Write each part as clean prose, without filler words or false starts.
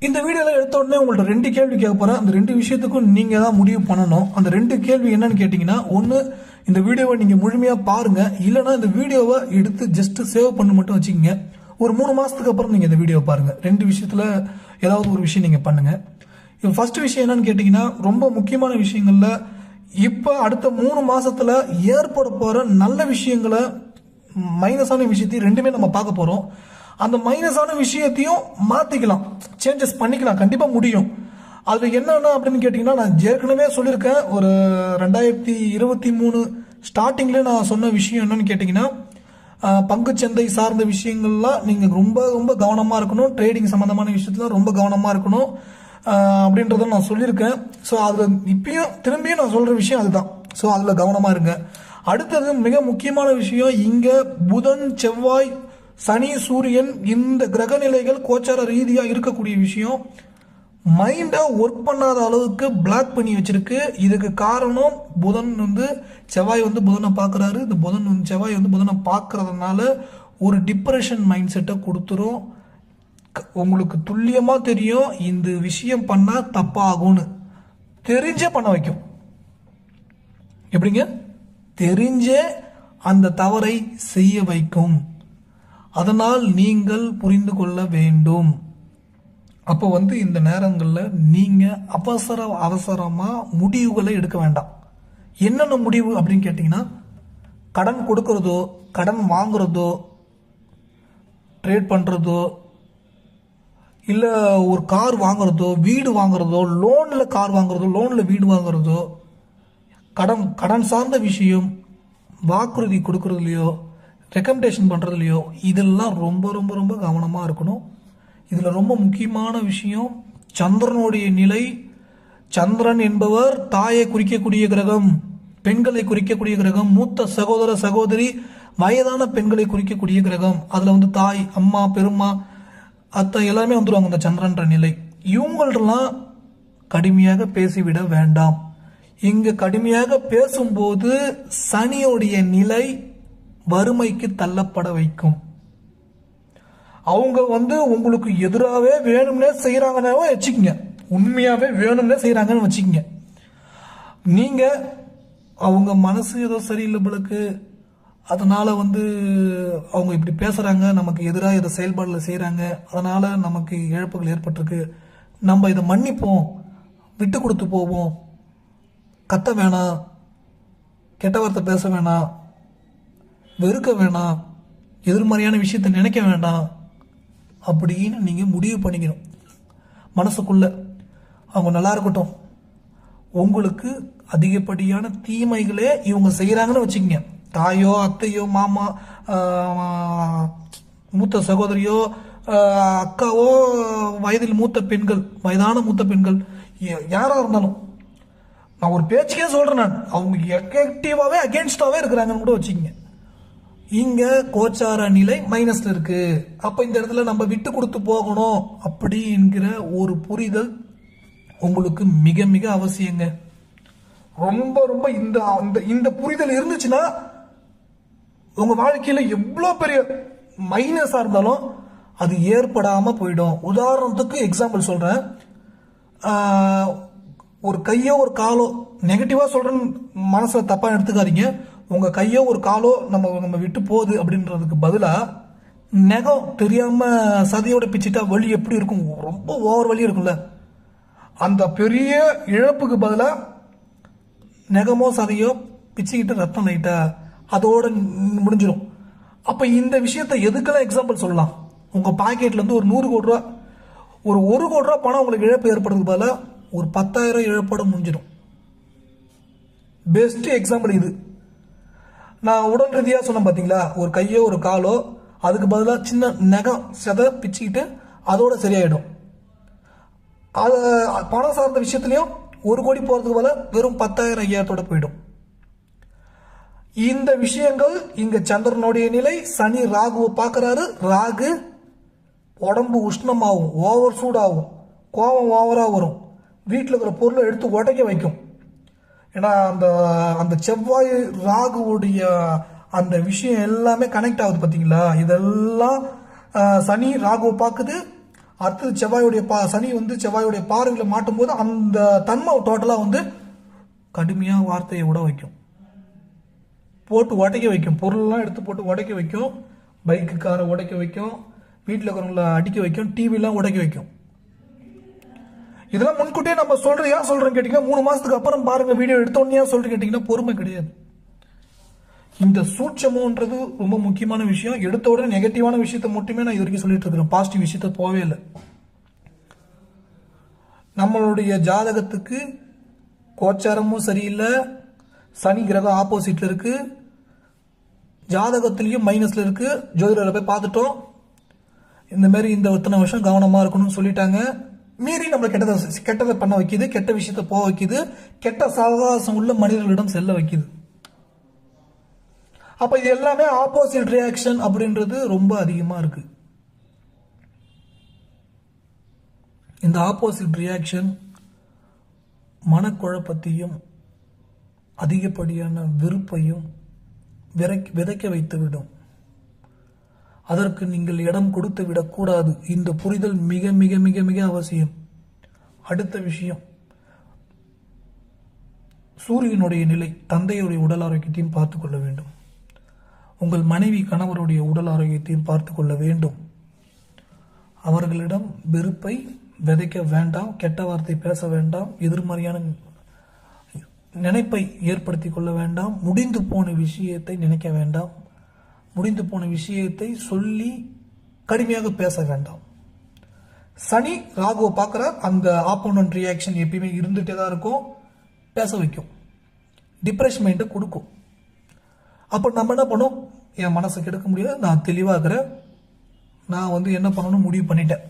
இந்த வீடியோல எடுத்த உடனே உங்கள்ட்ட 2 கேள்வி கேட்க போறேன். அந்த 2 விஷயத்துக்கும் நீங்க தான் முடிவு பண்ணணும். அந்த 2 கேள்வி என்னன்னு கேட்டீங்கன்னா, ஒன்னு இந்த வீடியோவை நீங்க முழுமையா பாருங்க, இல்லனா இந்த வீடியோவை எடுத்து ஜஸ்ட் சேவ் பண்ணி மட்டும் வச்சுக்கோங்க. ஒரு 3 மாசத்துக்கு அப்புறம் நீங்க இந்த வீடியோவை பாருங்க. 2 விஷயத்துல ஏதாவது ஒரு விஷயம் நீங்க பண்ணுங்க. இப்போ ஃபர்ஸ்ட் விஷயம் என்னன்னு கேட்டீங்கன்னா, ரொம்ப முக்கியமான விஷயங்கள்ல இப்ப அடுத்த 3 மாசத்துல ஏற்பட போற நல்ல விஷயங்களை மைனஸான விஷயத்தையும் ரெண்டுமே நம்ம பார்க்க போறோம். அந்த மைனஸான விஷயத்தையும் மாத்திக்கலாம், சேஞ்சஸ் பண்ணிக்கலாம், கண்டிப்பா முடியும். அது என்னன்னா அப்படின்னு கேட்டீங்கன்னா, நான் ஏற்கனவே சொல்லியிருக்கேன். ஒரு 2023 ஸ்டார்டிங்ல நான் சொன்ன விஷயம் என்னன்னு கேட்டீங்கன்னா, பங்குச்சந்தை சார்ந்த விஷயங்கள்லாம் நீங்க ரொம்ப ரொம்ப கவனமா இருக்கணும். ட்ரேடிங் சம்பந்தமான விஷயத்துல ரொம்ப கவனமா இருக்கணும் அப்படின்றத நான் சொல்லியிருக்கேன். ஸோ அதுல இப்பயும் திரும்பியும் நான் சொல்ற விஷயம் அதுதான். ஸோ அதுல கவனமா இருங்க. அடுத்தது மிக முக்கியமான விஷயம், இங்க புதன், செவ்வாய், சனி, சூரியன் இந்த கிரக நிலைகள் கோச்சார ரீதியா இருக்கக்கூடிய விஷயம் மைண்டை ஒர்க் பண்ணாத அளவுக்கு பிளாக் பண்ணி வச்சிருக்கு. இதுக்கு காரணம் புதன் செவ்வாய் புதனை பார்க்கறாரு. இந்த புதன் செவ்வாய் புதனை பார்க்கறதுனால ஒரு டிப்ரெஷன் மைண்ட் செட்டை கொடுத்துரும். உங்களுக்கு துல்லியமா தெரியும் இந்த விஷயம் பண்ணா தப்பாகும்னு, தெரிஞ்சே பண்ண வைக்கும். எப்படிங்க? தெரிஞ்சே அந்த தவறை செய்ய வைக்கும். அதனால் நீங்கள் புரிந்து கொள்ள வேண்டும். அப்போ இந்த நேரங்களில் நீங்க அவசரமா முடிவுகளை எடுக்க வேண்டாம். என்னென்ன முடிவு அப்படின்னு கேட்டீங்கன்னா, கடன் கொடுக்கறதோ, கடன் வாங்குறதோ, ட்ரேட் பண்றதோ, இல்ல ஒரு கார் வாங்குறதோ, வீடு வாங்குறதோ, லோன்ல கார் வாங்குறதோ, லோன்ல வீடு வாங்குறதோ, கடன் சார்ந்த விஷயம், வாக்குறுதி கொடுக்கறதுலையோ, ரெக்கமெண்டேஷன் பண்றதுலையோ, இதெல்லாம் ரொம்ப ரொம்ப ரொம்ப கவனமா இருக்கணும். இதுல ரொம்ப முக்கியமான விஷயம், சந்திரனுடைய நிலை. சந்திரன் என்பவர் தாயை குறிக்கக்கூடிய கிரகம், பெண்களை குறிக்கக்கூடிய கிரகம், மூத்த சகோதர சகோதரி, வயதான பெண்களை குறிக்கக்கூடிய கிரகம். அதுல தாய், அம்மா, பெருமா, அத்தை எல்லாமே வந்துருவாங்க இந்த சந்திரன்ற நிலை. இவங்களெல்லாம் கடுமையாக பேசிவிட வேண்டாம். இங்கு கடுமையாக பேசும்போது சனியோடைய நிலை வறுமைக்கு தள்ளப்பட வைக்கும். அவங்க உங்களுக்கு எதிராகவே வேணும்னே செய்யறாங்கன்னு வச்சுக்கோங்க, உண்மையாவே வேணும்னே செய்யறாங்கன்னு வச்சுக்கோங்க. நீங்க அவங்க மனசு ஏதோ சரியில்லை போலக்கு, அதனால அவங்க இப்படி பேசுறாங்க, நமக்கு எதிராக இதை செயல்பாடுல செய்யறாங்க, அதனால நமக்கு இழப்புகள் ஏற்பட்டிருக்கு, நம்ம இதை மன்னிப்போம், விட்டு கொடுத்து போவோம், கத்த வேணாம், கெட்ட வார்த்தை பேச வேணாம், வெறுக்க வேணாம், எதிர்மறையான விஷயத்தை நினைக்க வேண்டாம் அப்படின்னு நீங்க முடிவு பண்ணிக்கணும் மனசுக்குள்ள. அவங்க நல்லா இருக்கட்டும், உங்களுக்கு அதிகப்படியான தீமைகளே இவங்க செய்யறாங்கன்னு வச்சுக்கோங்க. தாயோ, அத்தையோ, மாமா, மூத்த சகோதரியோ, அக்காவோ, வயதில் மூத்த பெண்கள், வயதான மூத்த பெண்கள், யாரா இருந்தாலும் நான் ஒரு பேச்சுக்கே சொல்றேன், நான் அவங்க எஃபெக்டிவாவே அகேன்ஸ்டாவே இருக்கிறாங்கன்னு கூட வச்சுக்கோங்க. இங்க கோச்சார நிலை மைனஸ்ல இருக்கு. அப்ப இந்த இடத்துல நம்ம விட்டு கொடுத்து போகணும் அப்படி என்கிற ஒரு புரிதல் உங்களுக்கு மிக மிக அவசியங்க. ரொம்ப ரொம்ப இந்த புரிதல் இருந்துச்சுன்னா உங்க வாழ்க்கையில எவ்வளவு பெரிய மைனஸா இருந்தாலும் அது ஏற்படாம போயிடும். உதாரணத்துக்கு எக்ஸாம்பிள் சொல்றேன். ஒரு கையோ ஒரு காலோ, நெகட்டிவா சொல்றேன்னு மனசுல தப்பா எடுத்துக்காதீங்க. உங்க கையோ ஒரு காலோ நம்ம விட்டு போகுது அப்படின்றதுக்கு பதிலா, நெகம் தெரியாம சதையோட பிச்சுட்டா வலி எப்படி இருக்கும்? ரொம்ப ஓவர் வலி இருக்கும்ல. அந்த பெரிய இழப்புக்கு பதிலா நெகமோ சதையோ பிச்சுக்கிட்டு ரத்தம் லைட்டா அதோட முடிஞ்சிடும். அப்ப இந்த விஷயத்தை எதுக்கெல்லாம் எக்ஸாம்பிள் சொல்லலாம்? உங்க பாக்கெட்ல இருந்து ஒரு 100 கோடி ரூபா, ஒரு 1 கோடி ரூபா பணம் உங்களுக்கு இழப்பு ஏற்படுறதுக்கு பதிலா ஒரு 10,000 இழப்போட முடிஞ்சிடும். பெஸ்ட் எக்ஸாம்பிள் இது. நான் உடல் ரீதியா சொன்னேன் பாத்தீங்களா, ஒரு கையோ ஒரு காலோ, அதுக்கு பதிலாக சின்ன நகம் செதை பிச்சுக்கிட்டு அதோட சரியாயிடும். அது பணம் சார்ந்த விஷயத்திலையும் 1 கோடி போறதுக்கு பதிலாக வெறும் 10,000 ஐயாயிரத்தோட போயிடும். இந்த விஷயங்கள் இங்க சந்திரனுடைய நிலை, சனி ராகுவை பார்க்கறாரு. ராகு உடம்பு உஷ்ணமாகும், ஓவர் சூடாகும், கோபம் ஓவரா வரும், வீட்டில் இருக்கிற பொருளை எடுத்து உடைக்க வைக்கும். ஏன்னா அந்த செவ்வாய் ராகுவுடைய அந்த விஷயம் எல்லாமே கனெக்ட் ஆகுது பாத்தீங்களா. இதெல்லாம் சனி ராகுவை பார்க்குது, அடுத்தது செவ்வாயுடைய சனி வந்து செவ்வாயுடைய பார்வையில் மாட்டும் போது அந்த தன்மை டோட்டலாக வந்து கடுமையாக வார்த்தையை விட வைக்கும், போட்டு உடைக்க வைக்கும், பொருள்லாம் எடுத்து போட்டு உடைக்க வைக்கும், பைக்கு காரை உடைக்க வைக்கும், வீட்டில் இருக்கிறவங்கள அடிக்க வைக்கும், டிவிலாம் உடைக்க வைக்கும். இதெல்லாம் முன்கூட்டியே நம்ம சொல்றது ஏன் சொல்றேன்னு கேட்டீங்கன்னா 3 மாசத்துக்கு அப்புறம் பாருங்க வீடியோ எடுத்தோன்னே சொல்றேன் கேட்டீங்கன்னா பொறுமை கிடையாது. இந்த சூட்சமோன்றது ரொம்ப முக்கியமான விஷயம். எடுத்த உடனே நெகட்டிவான விஷயத்தை மட்டுமே நான் இது வரைக்கும் சொல்லிட்டு இருக்கிறேன், பாசிட்டிவ் விஷயத்த போவே இல்லை. நம்மளுடைய ஜாதகத்துக்கு கோச்சாரமும் சரியில்லை, சனி கிரகம் ஆப்போசிட்ல இருக்கு, ஜாதகத்திலையும் மைனஸ்ல இருக்கு, ஜோதிடரை போய் பார்த்துட்டோம், இந்த மாதிரி இந்த இத்தனை வருஷம் கவனமா இருக்கணும்னு சொல்லிட்டாங்க. மீறி நம்மளை கெட்டதை பண்ண வைக்குது, கெட்ட விஷயத்த போக வைக்குது, கெட்ட சகவாசம் உள்ள மனிதர்களிடம் செல்ல வைக்குது. அப்ப இது எல்லாமே ஆப்போசிட் ரியாக்ஷன் அப்படின்றது ரொம்ப அதிகமா இருக்கு. இந்த ஆப்போசிட் ரியாக்ஷன் மனக்குழப்பத்தையும் அதிகப்படியான வெறுப்பையும் விதைக்க வைத்துவிடும். அதற்கு நீங்கள் இடம் கொடுத்து விடக்கூடாது. இந்த புரிதல் மிக மிக மிக மிக அவசியம். அடுத்த விஷயம், சூரியனுடைய நிலை, தந்தையுடைய உடல் ஆரோக்கியத்தையும் பார்த்து கொள்ள வேண்டும். உங்கள் மனைவி கணவருடைய உடல் ஆரோக்கியத்தையும் பார்த்து கொள்ள வேண்டும். அவர்களிடம் வெறுப்பை விதைக்க வேண்டாம், கெட்ட வார்த்தை பேச வேண்டாம், எதிர்மறையான நினைப்பை ஏற்படுத்தி கொள்ள வேண்டாம், முடிந்து போன விஷயத்தை நினைக்க வேண்டாம், முடிந்து போன விஷயத்தை சொல்லி கடுமையாக பேச வேண்டாம். சனி ராகுவை பார்க்குற அந்த ஆப்போனன்ட் ரியாக்ஷன் எப்பயுமே இருந்துகிட்டே தான் இருக்கும், பேச வைக்கும், டிப்ரெஷன் மைண்டை கொடுக்கும். அப்போ நம்ம என்ன பண்ணோம், என் மனசை கெடுக்க முடியாது, நான் தெளிவாகிறேன், நான் வந்து என்ன பண்ணணும்னு முடிவு பண்ணிட்டேன்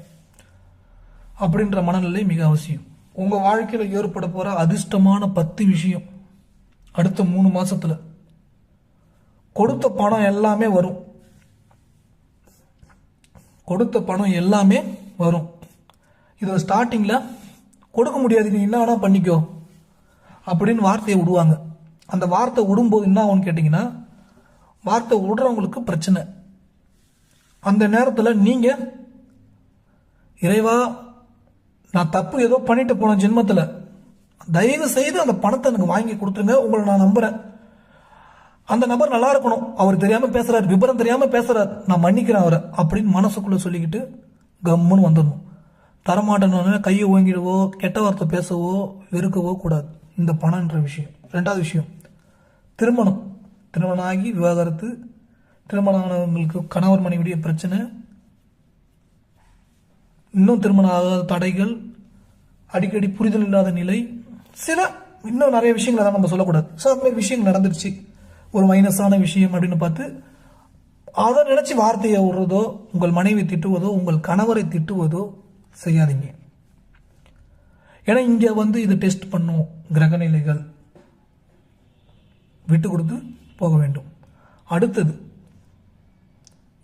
அப்படின்ற மனநிலை மிக அவசியம். உங்கள் வாழ்க்கையில் ஏற்பட போகிற அதிர்ஷ்டமான 10 விஷயம் அடுத்த 3 மாசத்துல கொடுத்த பணம் எல்லாமே வரும், கொடுத்த பணம் எல்லாமே வரும். இதை ஸ்டார்டிங்கில் கொடுக்க முடியாது, நீ என்ன வேணா பண்ணிக்கோ அப்படின்னு வார்த்தையை விடுவாங்க. அந்த வார்த்தை விடும்போது என்ன ஆகும்னு கேட்டிங்கன்னா, வார்த்தை விடுறவங்களுக்கு பிரச்சனை. அந்த நேரத்தில் நீங்கள் இறைவா நான் தப்பு ஏதோ பண்ணிட்டு போன ஜென்மத்தில், தயவு செய்து அந்த பணத்தை எனக்கு வாங்கி கொடுத்துருங்க, உங்களை நான் நம்புகிறேன், அந்த நபர் நல்லா இருக்கணும், அவர் தெரியாமல் பேசுகிறார், விபரம் தெரியாமல் பேசுகிறார், நான் மன்னிக்கிறேன் அவரை அப்படின்னு மனசுக்குள்ளே சொல்லிக்கிட்டு கம்முன்னு வந்துடணும். தரமாட்டேன்னு கையை ஓங்கிடவோ கெட்ட வார்த்தை பேசவோ வெறுக்கவோ கூடாது. இந்த பணம்ன்ற விஷயம். 2வது விஷயம், திருமணம். திருமணம் ஆகி விவாகரத்து, திருமணம் ஆனவங்களுக்கு கணவர் மனைவிடைய பிரச்சனை, இன்னும் திருமணம் ஆகாத தடைகள், அடிக்கடி புரிதல் இல்லாத நிலை, சில இன்னும் நிறைய விஷயங்கள் தான் நம்ம சொல்லக்கூடாது. ஸோ அந்த மாதிரி விஷயங்கள் நடந்துருச்சு, ஒரு மைனஸான விஷயம் அப்படின்னு பார்த்து அதை நினைச்சு வார்த்தையை விடுறதோ, உங்கள் மனைவி திட்டுவதோ, உங்கள் கணவரை திட்டுவதோ செய்யாதீங்க. ஏன்னா இங்க வந்து இது டெஸ்ட் பண்ணும் கிரகநிலைகள், விட்டு கொடுத்து போக வேண்டும். அடுத்தது,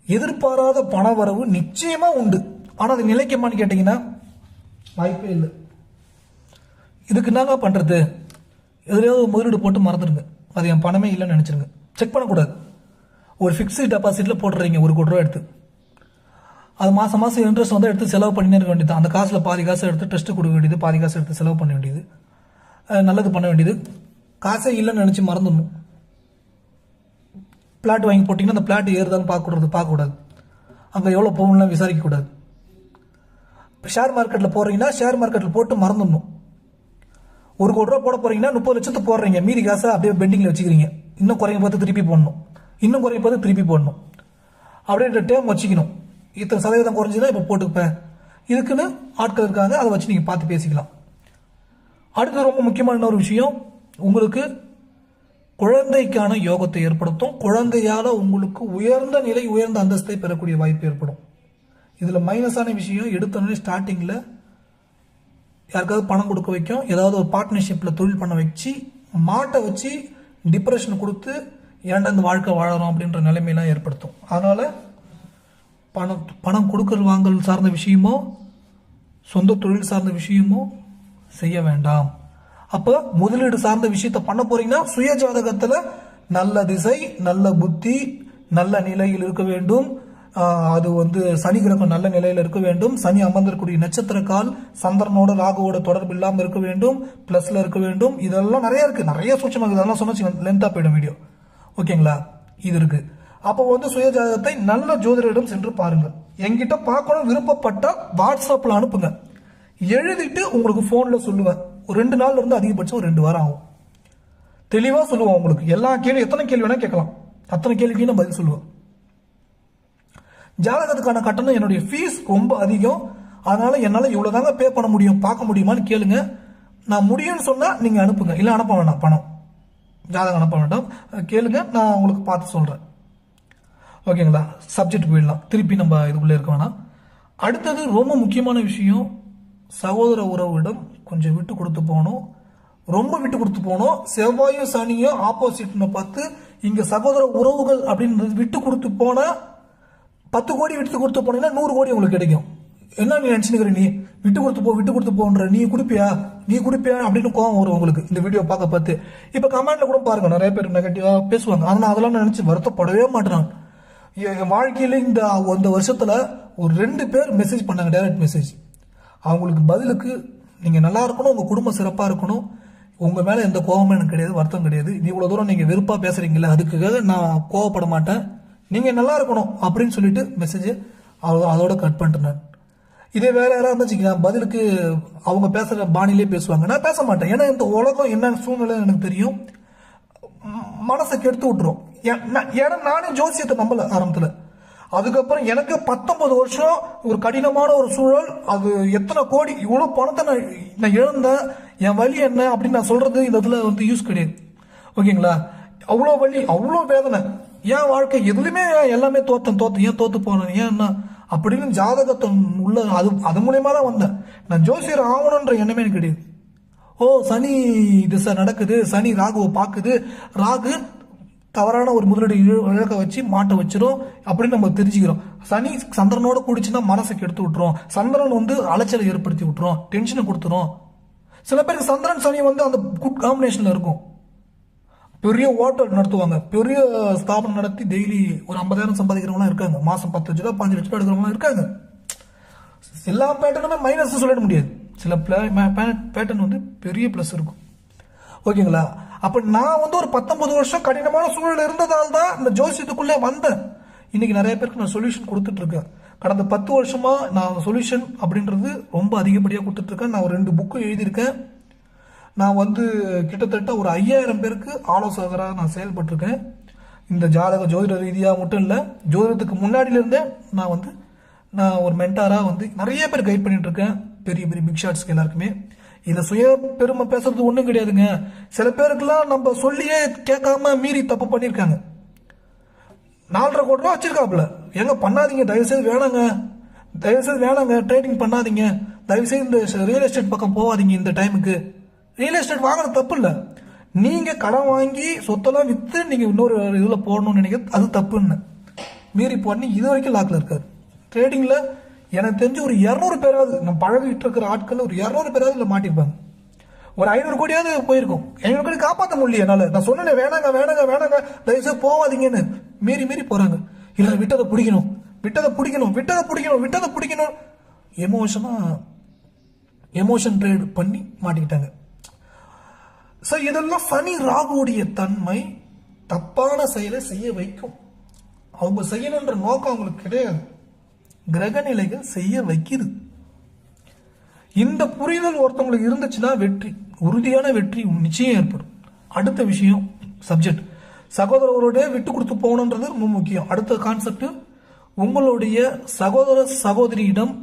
எதிர்பாராத பண வரவு நிச்சயமா உண்டு, ஆனால் அது நிலைக்குமான்னு கேட்டீங்கன்னா வாய்ப்பே இல்லை. இதுக்கு என்னங்க பண்றது, எதுலையாவது முதலீடு போட்டு மறந்துடுங்க, அது என் பணமே இல்லைன்னு நினைச்சிருங்க. செக் பண்ணக்கூடாது. ஒரு ஃபிக்ஸ்டு டெபாசிட்ல போட்டுறீங்க 1 கோடி ரூபா எடுத்து, அது மாசம் மாசம் இன்ட்ரெஸ்ட் வந்து எடுத்து செலவு பண்ணினே இருக்க வேண்டியது. அந்த காசுல பாதி காசு எடுத்து டெஸ்ட் கொடுக்க வேண்டியது, பாதி காசு எடுத்து செலவு பண்ண வேண்டியது, நல்லது பண்ண வேண்டியது. காசே இல்லைன்னு நினைச்சு மறந்துடணும். பிளாட் வாங்கி போட்டிங்கன்னா அந்த பிளாட் ஏறுதான்னு பார்க்கக்கூடாது, அங்கே எவ்வளோ போகணும்லாம் விசாரிக்கக்கூடாது. ஷேர் மார்க்கெட்டில் போடுறீங்கன்னா ஷேர் மார்க்கெட்டில் போட்டு மறந்துடணும். 1 கோடி ரூபா போட போறீங்கன்னா 30 லட்சத்துக்கு போடுறீங்க, மீதி காசை அப்படியே பெண்டிங்கில் வச்சுக்கிறீங்க. இன்னும் குறையும் போது திருப்பி போடணும், இன்னும் குறையும் போது திருப்பி போடணும், அப்படின்ற டேம் வச்சுக்கணும். இத்தனை சதவீதம் குறைஞ்சுதான் இப்போ போட்டுப்பேன், இதுக்குன்னு ஆட்கள் இருக்காங்க, அதை வச்சு நீங்கள் பார்த்து பேசிக்கலாம். அடுத்து ரொம்ப முக்கியமான ஒரு விஷயம், உங்களுக்கு குழந்தைக்கான யோகத்தை ஏற்படுத்தும். குழந்தையால உங்களுக்கு உயர்ந்த நிலை, உயர்ந்த அந்தஸ்தை பெறக்கூடிய வாய்ப்பு ஏற்படும். இதுல மைனஸான விஷயம், எடுத்தோடனே ஸ்டார்டிங்ல யாருக்காவது பணம் கொடுக்க வைக்கும், ஏதாவது ஒரு பார்ட்னர்ஷிப்ல தொழில் பண்ண வச்சு மாட்ட வச்சு டிப்ரெஷன் கொடுத்து ஏன்டா இந்த வாழ்க்கை வாழறோம் அப்படின்ற நிலைமையெல்லாம் ஏற்படுத்தும். அதனால பணம் கொடுக்கல் வாங்கல் சார்ந்த விஷயமோ சொந்த தொழில் சார்ந்த விஷயமோ செய்ய வேண்டாம். அப்போ முதலீடு சார்ந்த விஷயத்த பண்ண போறீங்கன்னா சுய ஜாதகத்துல நல்ல திசை, நல்ல புத்தி, நல்ல நிலையில் இருக்க வேண்டும். அது வந்து சனி கிரகம் நல்ல நிலையில் இருக்க வேண்டும், சனி அமர்ந்திருக்கக்கூடிய நட்சத்திர கால் சந்திரனோட ராகுவோட தொடர்பு இல்லாமல் இருக்க வேண்டும், பிளஸ்ல இருக்க வேண்டும். இதெல்லாம் நிறைய இருக்கு, நிறைய சூட்சமாக இதெல்லாம் சொன்னா லென்த்தா போயிடும் வீடியோ. ஓகேங்களா? இது இருக்கு. அப்போ வந்து சுயஜாதகத்தை நல்ல ஜோதிடரிடம் சென்று பாருங்கள். என்கிட்ட பார்க்கணும் விருப்பப்பட்டா வாட்ஸ்அப்ல அனுப்புங்க, எழுதிட்டு உங்களுக்கு போன்ல சொல்லுவேன். ஒரு 2 நாள்ல இருந்து அதிகபட்சம் ஒரு 2 வாரம் ஆகும். தெளிவா சொல்லுவோம் உங்களுக்கு. எல்லா கேள்வி எத்தனை கேள்வி வேணா கேட்கலாம், அத்தனை கேள்விக்கு நான் பதில் சொல்லுவேன். ஜாதகத்துக்கான கட்டணம் என்னுடைய ஃபீஸ் ரொம்ப அதிகம், அதனால என்னால இவ்வளவுதாங்க பே பண்ண முடியும், பார்க்க முடியுமான்னு கேளுங்க. நான் முடியும்னு சொன்னா நீங்க அனுப்புங்க, இல்ல அனுப்ப வேண்டாம், பணம் ஜாதகம் அனுப்ப வேண்டாம், கேளுங்க, நான் உங்களுக்கு பார்த்து சொல்றேன். ஓகேங்களா? சப்ஜெக்ட் போயிடலாம், திருப்பி நம்ம இதுக்குள்ள இருக்க வேணாம். அடுத்தது ரொம்ப முக்கியமான விஷயம், சகோதர உறவிடம் கொஞ்சம் விட்டு கொடுத்து போகணும், ரொம்ப விட்டு கொடுத்து போகணும். செவ்வாயும் சனியும் ஆப்போசிட்னு பார்த்து இங்க சகோதர உறவுகள் அப்படின்னு விட்டு கொடுத்து போனா 10 கோடி விட்டு கொடுத்து போனீங்கன்னா 100 கோடி உங்களுக்கு கிடைக்கும். என்ன நீ நினைச்சுக்கிற, நீ விட்டு கொடுத்து போன்ற நீ குடிப்பியா அப்படின்னு கோவம் வரும் உங்களுக்கு இந்த வீடியோ பார்த்து. இப்ப கமெண்ட்ல கூட பாருங்க, நிறைய பேர் நெகட்டிவா பேசுவாங்க, ஆனா அதெல்லாம் நினைச்சு வருத்தப்படவே மாட்டாங்க. என் வாழ்க்கையில இந்த வருஷத்துல ஒரு 2 பேர் மெசேஜ் பண்ணாங்க, டைரக்ட் மெசேஜ். அவங்களுக்கு பதிலுக்கு நீங்க நல்லா இருக்கணும், உங்க குடும்பம் சிறப்பா இருக்கணும், உங்க மேல எந்த கோபமும் எனக்கு கிடையாது, வருத்தம் கிடையாது, நீ இவ்வளவு தூரம் நீங்க வெறுப்பா பேசுறீங்களா, அதுக்காக நான் கோவப்பட மாட்டேன், நீங்க நல்லா இருக்கணும் அப்படின்னு சொல்லிட்டு மெசேஜ் அதோட கட் பண்ணிட்டேன். இதே வேற யாராவது இருந்துச்சுங்களா, பதிலுக்கு அவங்க பேசுற பாணிலே பேசுவாங்க, நான் பேச மாட்டேன். ஏன்னா இந்த உலகம் என்ன சூழ்நிலை எனக்கு தெரியும், மனசை கெடுத்து விட்டுரும். ஏன்னா நானே ஜோசியத்தை நம்பல ஆரம்பத்துல. அதுக்கப்புறம் எனக்கு 19 வருஷம் ஒரு கடினமான ஒரு சூழல், அது எத்தனை கோடி இவ்வளவு பணத்தை நான் இழந்தேன், என் வலி என்ன அப்படின்னு நான் சொல்றது இந்த இதுல வந்து யூஸ் கிடையாது. ஓகேங்களா? அவ்வளோ வலி, அவ்வளோ வேதனை, ஏன் வாழ்க்கை எதுலையுமே எல்லாமே ஏன் தோத்து போனேன், ஏன் என்ன அப்படின்னு ஜாதகத்தை உள்ள அது மூலயமா தான் வந்தேன். நான் ஜோசியர் ஆகணுன்ற எண்ணமே எனக்கு கிடையாது. ஓ சனி திசை நடக்குது, சனி ராகுவை பார்க்குது, ராகு தவறான ஒரு முதலீடு இழக்க வச்சு மாட்ட வச்சிரும் அப்படின்னு நம்ம தெரிஞ்சுக்கிறோம். சனி சந்திரனோட கூடிச்சுன்னா மனசுக்கு எடுத்து விட்டுரும், சந்திரன் வந்து அலைச்சலை ஏற்படுத்தி விட்டுரும், டென்ஷனை கொடுத்துரும். சில பேருக்கு சந்திரன் சனி வந்து அந்த குட் காம்பினேஷன்ல இருக்கும், பெரிய ஹோட்டல் நடத்துவாங்க, பெரிய ஸ்தாபனம் நடத்தி டெய்லி ஒரு 50,000 சம்பாதிக்கிறவங்களாம் இருக்காங்க, மாசம் 10 லட்ச ரூபா 5 லட்ச ரூபா எடுக்கிறவங்களாம் இருக்காங்க. எல்லா பேட்டர்னுமே மைனஸ் சொல்லிட முடியாது, சில பேட்டர்ன் வந்து பெரிய பிளஸ் இருக்கும். ஓகேங்களா? அப்ப நான் வந்து ஒரு 19 வருஷம் கடினமான சூழல் இருந்ததால் தான் இந்த ஜோசியத்துக்குள்ளே வந்தேன். இன்னைக்கு நிறைய பேருக்கு நான் சொல்யூஷன் கொடுத்துட்டு இருக்கேன். கடந்த 10 வருஷமா நான் சொல்யூஷன் அப்படின்றது ரொம்ப அதிகப்படியாக கொடுத்துட்டு இருக்கேன். நான் ஒரு 2 புக்கு எழுதியிருக்கேன். நான் வந்து கிட்டத்தட்ட ஒரு 5000 பேருக்கு ஆலோசகராக நான் செயல்பட்டிருக்கேன். இந்த ஜோதிட ரீதியாக மட்டும் இல்லை, ஜோதிடத்துக்கு முன்னாடியிலிருந்தே நான் ஒரு மென்டாராக வந்து நிறைய பேர் கைட் பண்ணிட்டு இருக்கேன், பெரிய பெரிய பிக் ஷாட்ஸ்க்கு எல்லாருக்குமே. இதை சுய பெருமை பேசுறது ஒன்றும் கிடையாதுங்க. சில பேருக்குலாம் நம்ம சொல்லியே கேட்காம மீறி தப்பு பண்ணியிருக்காங்க. 4.5 கோடி ரூபா வச்சிருக்காப்புல, எங்க பண்ணாதீங்க, தயவுசெய்து வேணாங்க, ட்ரேடிங் பண்ணாதீங்க, தயவுசெய்து இந்த ரியல் எஸ்டேட் பக்கம் போகாதீங்க, இந்த டைமுக்கு ரியல் எஸ்டேட் வாங்குறது தப்பு இல்லை, நீங்க கடன் வாங்கி சொத்தெல்லாம் வித்து நீங்க இன்னொரு இதுல போடணும்னு நினைக்கிறது அது தப்புன்னு மீறி பண்ணி இது வரைக்கும் லாக்ல இருக்காரு. ட்ரேடிங்ல எனக்கு தெரிஞ்சு ஒரு 200 பேராவது நம்ம பழகிட்டு இருக்கிற ஆட்கள் ஒரு 200 பேராவது இல்லை மாட்டிருப்பாங்க. ஒரு 500 கோடியாவது போயிருக்கும். 500 கோடி காப்பாற்ற முடியல என்னால. நான் சொன்னேன் வேணாங்க தயவுசெய்து போவாதீங்கன்னு, மீறி போறாங்க. இல்ல விட்டதை பிடிக்கணும் எமோஷன் ட்ரேட் பண்ணி மாட்டிக்கிட்டாங்க. இதெல்லாம் சனி ராகுடைய தன்மை தப்பான செயலை செய்ய வைக்கும். அவங்க செய்யணுன்ற நோக்கம் அவங்களுக்கு கிடையாது, கிரக நிலைகள் செய்ய வைக்குது. இந்த புரிதல் ஒருத்தவங்களுக்கு இருந்துச்சுன்னா உறுதியான வெற்றி நிச்சயம் ஏற்படும். அடுத்த விஷயம் சப்ஜெக்ட், சகோதரரோட விட்டு கொடுத்து போகணுன்றது ரொம்ப முக்கியம். அடுத்த கான்செப்ட், உங்களுடைய சகோதர சகோதரியிடம்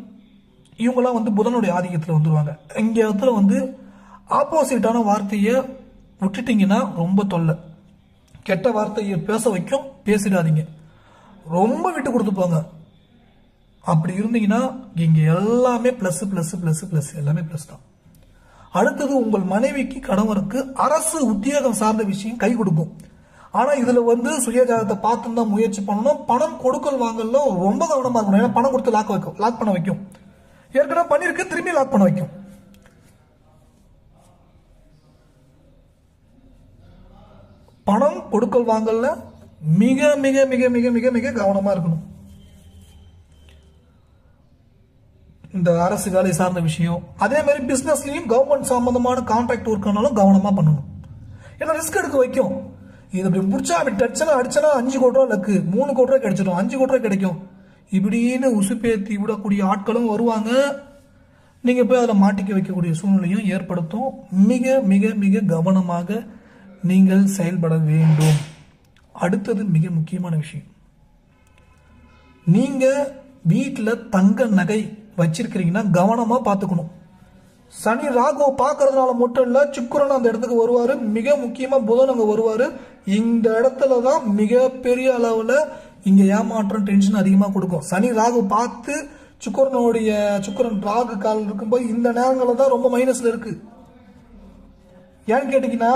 இவங்கெல்லாம் வந்து புதனுடைய ஆதிக்கத்தில் வந்துருவாங்க. இங்க இடத்துல வந்து ஆப்போசிட்டான வார்த்தையை விட்டுட்டீங்கன்னா ரொம்ப தொல்லை, கெட்ட வார்த்தையை பேச வைக்கும், பேசிடாதீங்க, ரொம்ப விட்டு கொடுத்து போங்க. அப்படி இருந்தீங்கன்னா இங்க எல்லாமே பிளஸ் எல்லாமே பிளஸ் தான். அடுத்தது, உங்கள் மனைவிக்கு கணவருக்கு அரசு உத்தியோகம் சார்ந்த விஷயம் கை கொடுக்கும். ஆனா இதுல வந்து சுயஜாதத்தை பார்த்து தான் முயற்சி பண்ணணும். பணம் கொடுக்கல் வாங்கல ரொம்ப கவனமா இருக்கணும். ஏன்னா பணம் கொடுத்து லாக் பண்ண வைக்கும். ஏற்கனவே பண்ணிருக்கு, திரும்பி லாக் பண்ண வைக்கும். பணம் கொடுக்கல் வாங்கல மிக மிக மிக மிக மிக மிக கவனமா இருக்கணும். இந்த அரசு வேலை சார்ந்த விஷயம். அதே மாதிரி பிசினஸ்லயும் கவர்மெண்ட் சம்பந்தமான கான்ட்ராக்ட் ஒர்க் ஆனாலும் கவனமா பண்ணணும். ஏன்னா ரிஸ்க் எடுக்க வைக்கும். இது இப்படி முடிச்சா அப்படி அடிச்சனா 5 கோடி ரூபா லக்கு, 3 கோடி ரூபாய் கிடைச்சிடும், 5 கோடி ரூபாய் கிடைக்கும் இப்படின்னு உசுப்பேத்தி விடக்கூடிய ஆட்களும் வருவாங்க. நீங்க போய் அதில் மாட்டிக்க வைக்கக்கூடிய சூழ்நிலையும் ஏற்படுத்தும். மிக மிக மிக கவனமாக நீங்கள் செயல்பட வேண்டும். அடுத்தது மிக முக்கியமான விஷயம், நீங்க வீட்டில் தங்க நகை வச்சிருக்கிறீங்கன்னா கவனமா பார்த்துக்கணும். சனி ராகுவை பார்க்கறதுனால மட்டும் இல்ல, சுக்கிரன் அந்த இடத்துக்கு வருவாரு. மிக முக்கியமா புதன் அங்க வருவாரு. இந்த இடத்துல தான் மிகப்பெரிய அளவுல இங்க ஏமாற்றம், டென்ஷன் அதிகமா கொடுக்கும். சனி ராகு பார்த்து சுக்கிரன் ராகு கால் இருக்கும்போது இந்த நேரங்களில் தான் ரொம்ப மைனஸ்ல இருக்கு. ஏன்னு கேட்டீங்கன்னா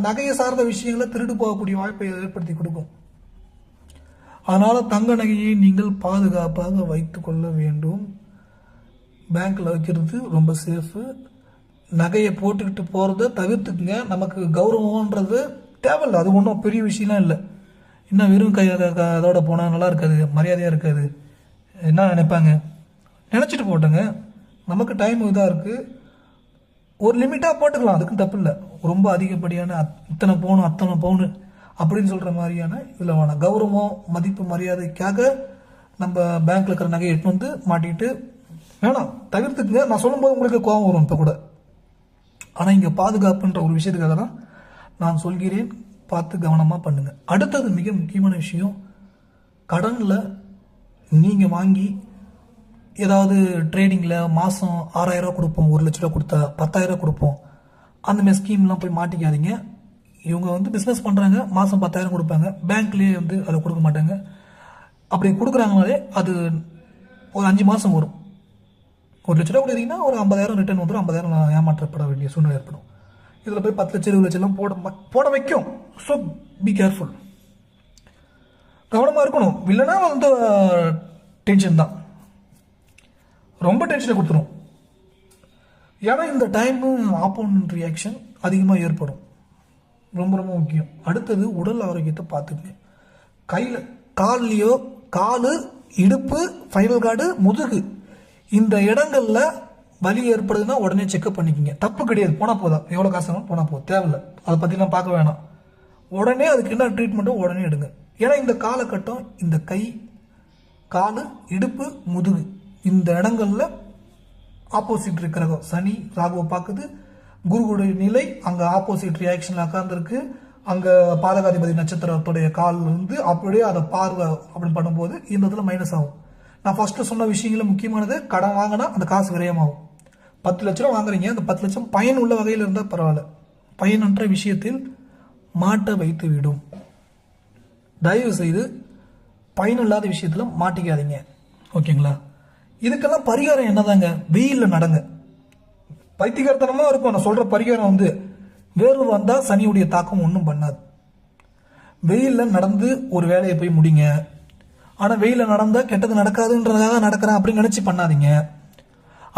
நகையை சார்ந்த விஷயங்களை திருடு போகக்கூடிய வாய்ப்பை ஏற்படுத்தி கொடுக்கும். அதனால தங்க நகையை நீங்கள் பாதுகாப்பாக வைத்துக் கொள்ள வேண்டும். பேங்க்ல வைக்கிறது ரொம்ப சேஃபு. நகையை போட்டுக்கிட்டு போறத தவிர்த்துக்குங்க. நமக்கு கௌரவம்ன்றது தேவையில்லை, அது ஒன்றும் பெரிய விஷயம்லாம் இல்லை. இன்னும் வெறும் அதோட போனால் நல்லா இருக்காது, மரியாதையாக இருக்காது, என்ன நினைப்பாங்க, நினச்சிட்டு போட்டோங்க. நமக்கு டைம் இதாக இருக்குது, ஒரு லிமிட்டாக போட்டுக்கலாம், அதுக்கும் தப்பு இல்லை. ரொம்ப அதிகப்படியான இத்தனை பவுன் அத்தனை பவுனு அப்படின்னு சொல்கிற மாதிரியான இதில் வேணாம். கௌரவம் மதிப்பு மரியாதைக்காக நம்ம பேங்க்கில் இருக்கிற நகையை எடுத்து வந்து மாட்டிக்கிட்டு வேணாம், தவிர்த்துக்குங்க. நான் சொல்லும்போது உங்களுக்கு கோபம் வரும் இப்போ கூட, ஆனால் இங்கே பாதுகாப்புன்ற ஒரு விஷயத்துக்காக தான் நான் சொல்கிறேன். பார்த்து கவனமாக பண்ணுங்கள். அடுத்தது மிக முக்கியமான விஷயம், கடனில் நீங்கள் வாங்கி ஏதாவது ட்ரேடிங்கில் மாதம் 6,000 ரூபா கொடுப்போம், 1 லட்ச ரூபா கொடுத்தா 10,000 ரூபா கொடுப்போம், அந்த மாதிரி ஸ்கீம்லாம் போய் மாட்டிக்காதீங்க. இவங்க வந்து பிஸ்னஸ் பண்ணுறாங்க, மாதம் 10,000 கொடுப்பாங்க, பேங்க்லேயே வந்து அதை கொடுக்க மாட்டாங்க. அப்படி கொடுக்குறாங்கனாலே அது ஒரு 5 மாதம் வரும். 1 லட்ச ரூபா கொடுத்தீங்கன்னா ஒரு 50,000 ரிட்டர்ன் வந்துடும், 50,000 ஏமாற்றப்பட வேண்டிய சூழ்நிலை ஏற்படும். இதில் போய் 10 லட்சம் 20 லட்சம்லாம் போட வைக்கும். ஸோ பி கேர்ஃபுல், கவனமாக இருக்கணும். இல்லைன்னா வந்து டென்ஷன் தான், ரொம்ப டென்ஷனை கொடுத்துரும். ஏன்னா இந்த டைமு ஆப்போனன்ட் ரியாக்ஷன் அதிகமாக ஏற்படும், ரொம்ப ரொம்ப முக்கியம். அடுத்தது உடல் ஆரோக்கியத்தை பார்த்துக்கங்க. கையில் கால்லையோ, காலு, இடுப்பு, ஃபைனல் கார்டு, முதுகு இந்த இடங்கள்ல வலி ஏற்படுதுன்னா உடனே செக்அப் பண்ணிக்கோங்க. தப்பு கிடையாது, போனால் போதும், எவ்வளோ காசு போனால் போதும், தேவையில்லை, அதை பற்றிலாம் பார்க்க வேணாம். உடனே அதுக்கு என்ன ட்ரீட்மெண்ட்டோ உடனே எடுங்க. ஏன்னா இந்த காலகட்டம் இந்த கை, காலு, இடுப்பு, முதுகு இந்த இடங்கள்ல ஆப்போசிட் இருக்கிற சனி ராகுவை பார்க்குது. குருவுடைய நிலை அங்கே ஆப்போசிட் ரியாக்ஷன்ல உட்கார்ந்துருக்கு. அங்கே பாதகாதிபதி நட்சத்திரத்துடைய கால் இருந்து அப்படியே அதை பார்வை அப்படின்னு பண்ணும்போது இந்த இடத்துல மைனஸ் ஆகும். நான் ஃபர்ஸ்ட் சொன்ன விஷயங்கள முக்கியமானது, கடன் வாங்கினா அந்த காசு விரயமாகும். 10 லட்ச ரூபா வாங்குறீங்க, அந்த 10 லட்சம் பயன் உள்ள வகையில் இருந்தால் பரவாயில்ல, பயனற்ற விஷயத்தில் மாட்ட வைத்து விடும். தயவு செய்து பயனில்லாத விஷயத்துல மாட்டிக்காதீங்க, ஓகேங்களா? இதுக்கெல்லாம் பரிகாரம் என்னதாங்க? வெயிலில் நடங்க. பைத்தியகாரத்தனமா இருக்கும் நான் சொல்ற பரிகாரம் வந்து, வேர்வை வந்தா சனியுடைய தாக்கம் ஒன்றும் பண்ணாது. வெயிலில் நடந்து ஒரு வேலையை போய் முடிங்க. ஆனால் வெயிலில் நடந்தா கெட்டது நடக்காதுன்றதுக்காக நடக்கிறேன் அப்படின்னு நினைச்சு பண்ணாதீங்க.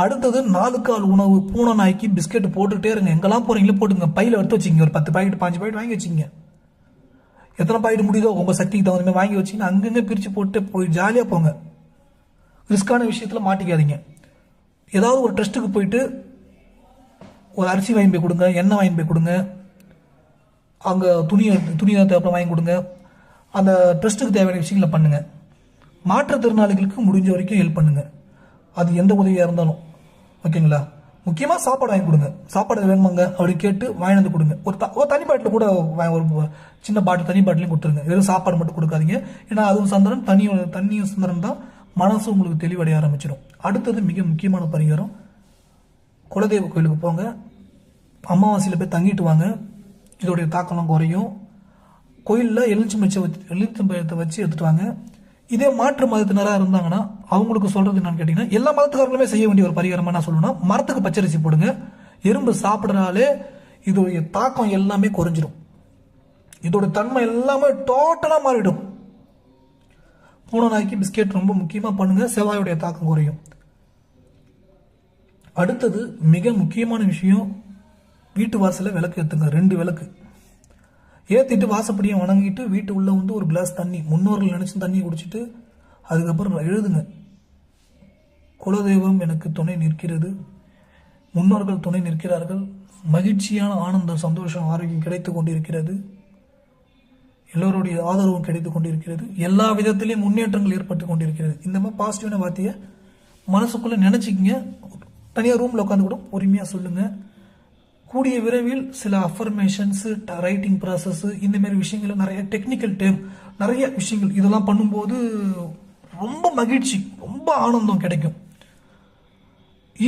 அடுத்தது 4 கால் உணவு, பூனை நாய்க்கு பிஸ்கெட் போட்டுக்கிட்டே இருங்க. எங்கெல்லாம் போறீங்களோ போட்டுங்க, பையில எடுத்து வச்சுங்க. ஒரு 10 பாக்கெட் 5 பாக்கெட் வாங்கி வச்சுங்க. எத்தனை பாக்கெட் முடியுதோ உங்க சக்திக்கு தகுந்த மாதிரி வாங்கி வச்சிங்கன்னா அங்கங்க பிரித்து போட்டு போய் ஜாலியாக போங்க. ரிஸ்கான விஷயத்தில் மாட்டிக்காதீங்க. ஏதாவது ஒரு ட்ரஸ்ட்டுக்கு போயிட்டு ஒரு அரிசி வாங்கி போய் கொடுங்க, எண்ணெய் வாங்கி போய் கொடுங்க, அங்கே துணி தேவைப்பட வாங்கி கொடுங்க. அந்த ட்ரஸ்ட்டுக்கு தேவையான விஷயங்களை பண்ணுங்க. மாற்றுத்திறனாளிகளுக்கு முடிஞ்ச வரைக்கும் ஹெல்ப் பண்ணுங்க, அது எந்த உதவியாக இருந்தாலும், ஓகேங்களா? முக்கியமாக சாப்பாடு வாங்கி கொடுங்க. சாப்பாடு வேணுமாங்க அப்படி கேட்டு வாங்கி வந்து கொடுங்க. ஒரு தனி பாட்டில் கூட ஒரு சின்ன பாட்டில், தனி பாட்டிலையும் கொடுத்துருங்க. வெறும் சாப்பாடு மட்டும் கொடுக்காதீங்க. ஏன்னா அதுவும் சந்திரன், தண்ணியும் சந்திரன் தான், மனசு உங்களுக்கு தெளிவடைய ஆரம்பிச்சிடும். அடுத்தது மிக முக்கியமான பரிகாரம், குலதெய்வ கோயிலுக்கு போங்க, அமாவாசையில் போய் தங்கிட்டு வாங்க, இதோடைய தாக்கம்லாம் குறையும். கோயிலில் எலுமிச்சம்பழத்தை வச்சு எடுத்துட்டு வாங்க. இதே மாற்று மதத்தினராக இருந்தாங்கன்னா அவங்களுக்கு சொல்றது என்னன்னு கேட்டீங்கன்னா, எல்லா மதத்துக்காரங்களுமே செய்ய வேண்டிய ஒரு பரிகாரமா நான் சொல்லணும்னா, மரத்துக்கு பச்சரிசி போடுங்க. எறும்பு சாப்பிட்றனாலே இதோடைய தாக்கம் எல்லாமே குறைஞ்சிடும், இதோட தன்மை எல்லாமே டோட்டலா மாறிடும். பூனை நாய்க்கு பிஸ்கெட் ரொம்ப முக்கியமா பண்ணுங்க, செவ்வாயுடைய தாக்கம் குறையும். அடுத்தது மிக முக்கியமான விஷயம், வீட்டு வாசல்ல விளக்கு ஏத்துங்க. 2 விளக்கு ஏற்றிட்டு வாசப்படியை வணங்கிட்டு வீட்டு உள்ள வந்து ஒரு கிளாஸ் தண்ணி, முன்னோர்கள் நினைச்சு தண்ணி குடிச்சிட்டு அதுக்கப்புறம் எழுதுங்க. குலதெய்வம் எனக்கு துணை நிற்கிறது, முன்னோர்கள் துணை நிற்கிறார்கள், மகிழ்ச்சியான ஆனந்தம், சந்தோஷம், ஆரோக்கியம் கிடைத்து கொண்டிருக்கிறது, எல்லோருடைய ஆதரவும் கிடைத்து கொண்டிருக்கிறது, எல்லா விதத்திலையும் முன்னேற்றங்கள் ஏற்பட்டு கொண்டிருக்கிறது. இந்த மாதிரி பாசிட்டிவான வார்த்தையை மனசுக்குள்ளே நினச்சிக்கிங்க. தனியாக ரூமில் உட்காந்து கூட பொறுமையாக சொல்லுங்கள். கூடிய விரைவில் சில அஃபர்மேஷன்ஸு, ரைட்டிங் ப்ராசஸ்ஸு, இந்தமாரி விஷயங்கள், நிறைய டெக்னிக்கல் டேம், நிறைய விஷயங்கள் இதெல்லாம் பண்ணும்போது ரொம்ப மகிழ்ச்சி, ரொம்ப ஆனந்தம் கிடைக்கும்.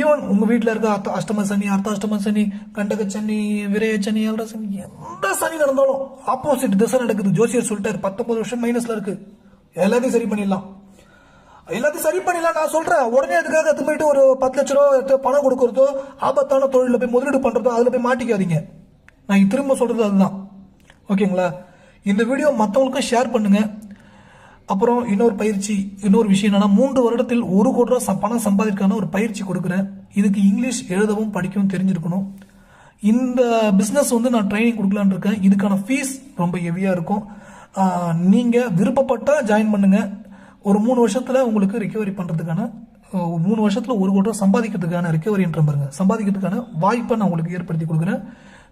ஈவன் உங்கள் வீட்டில் இருக்க அஷ்டம சனி, அர்த்தாஷ்டம சனி, கண்டக சனி, விரய சனி, ஏழரை சனி, எந்த சனி நடந்தாலும் ஆப்போசிட் திசை நடக்குது. ஜோசியர் சொல்லிட்டாரு 19 வருஷம் மைனஸில் இருக்கு, எல்லாத்தையும் சரி பண்ணிடலாம். எல்லாத்தையும் சரி பண்ணிடலாம் நான் சொல்கிறேன். உடனே அதுக்காக எடுத்து போயிட்டு ஒரு 10 லட்ச ரூபா பணம் கொடுக்குறதோ, ஆபத்தான தொழிலில் போய் முதலீடு பண்ணுறதோ, அதில் போய் மாட்டிக்காதீங்க. நான் திரும்ப சொல்கிறது அதுதான். ஓகேங்களா? இந்த வீடியோ மற்றவங்களுக்கும் ஷேர் பண்ணுங்கள். அப்புறம் இன்னொரு பயிற்சி, இன்னொரு விஷயம் என்னன்னா, 3 வருடத்தில் 1 கோடி ரூபா பணம் சம்பாதிக்கான ஒரு பயிற்சி கொடுக்குறேன். இதுக்கு இங்கிலீஷ் எழுதவும் படிக்கவும் தெரிஞ்சிருக்கணும். இந்த பிஸ்னஸ் நான் ட்ரைனிங் கொடுக்கலான்னு இருக்கேன். இதுக்கான ஃபீஸ் ரொம்ப ஹெவியாக இருக்கும். நீங்கள் விருப்பப்பட்டால் ஜாயின் பண்ணுங்கள். ஒரு 3 வருஷத்தில் உங்களுக்கு ரிகவரி பண்ணுறதுக்கான, 3 வருஷத்தில் 1 கோடி ரூபா சம்பாதிக்கிறதுக்கான ரிகவரின்ற பாருங்க, சம்பாதிக்கிறதுக்கான வாய்ப்பை நான் உங்களுக்கு ஏற்படுத்தி கொடுக்குறேன்.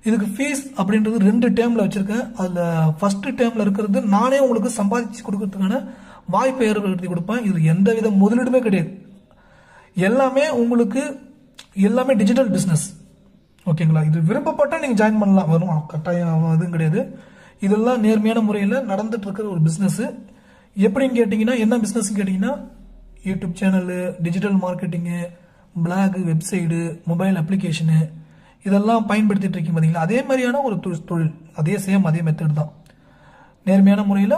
இதுக்கு ஃபீஸ் அப்படின்றது 2 டேர்மில் வச்சுருக்கேன். அதில் ஃபஸ்ட்டு டேர்மில் இருக்கிறது நானே உங்களுக்கு சம்பாதிச்சு கொடுக்கறதுக்கான வாய்ப்பை ஏற்படுத்தி கொடுப்பேன். இது எந்த வித முதலீடுமே கிடையாது. எல்லாமே உங்களுக்கு, எல்லாமே டிஜிட்டல் பிஸ்னஸ். ஓகேங்களா? இது விருப்பப்பட்டால் நீங்கள் ஜாயின் பண்ணலாம், வரும், கட்டாயம் எதுவும் கிடையாது. இதெல்லாம் நேர்மையான முறையில் நடந்துட்டு இருக்கிற ஒரு பிஸ்னஸ்ஸு. எப்படின்னு கேட்டிங்கன்னா, என்ன பிஸ்னஸ்ன்னு கேட்டிங்கன்னா, YouTube channel, digital marketing, blog, website, mobile application, இதெல்லாம் பயன்படுத்திட்டு இருக்கீங்க பார்த்தீங்களா? அதே மாதிரியான ஒரு தொழில், அதே மெத்தட் தான். நேர்மையான முறையில்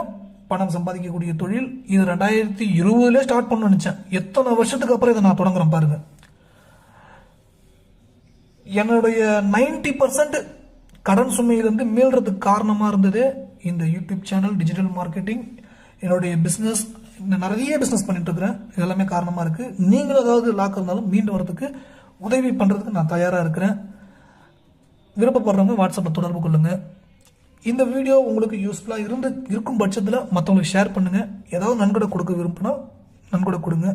பணம் சம்பாதிக்கக்கூடிய தொழில். இது 2020 ஸ்டார்ட் பண்ண நினச்சேன். எத்தனை வருஷத்துக்கு அப்புறம் இதை நான் தொடங்குறேன் பாருங்க. என்னுடைய 90% கடன் சுமையிலிருந்து மீள்றதுக்கு காரணமாக இருந்தது இந்த யூடியூப் சேனல், டிஜிட்டல் மார்க்கெட்டிங், என்னுடைய பிஸ்னஸ். நிறைய பிஸ்னஸ் பண்ணிட்டு இருக்கிறேன். இதெல்லாமே காரணமாக இருக்குது. நீங்களும் ஏதாவது லாக் இருந்தாலும் மீண்டு வரதுக்கு உதவி பண்ணுறதுக்கு நான் தயாராக இருக்கிறேன். விருப்பப்படுறவங்க வாட்ஸ்அப்பில் தொடர்பு கொள்ளுங்கள். இந்த வீடியோ உங்களுக்கு யூஸ்ஃபுல்லாக இருக்கும் பட்சத்தில் மற்றவங்களுக்கு ஷேர் பண்ணுங்கள். ஏதாவது நன்கொடை கொடுக்க விரும்பினா நன்கொடை கொடுங்க.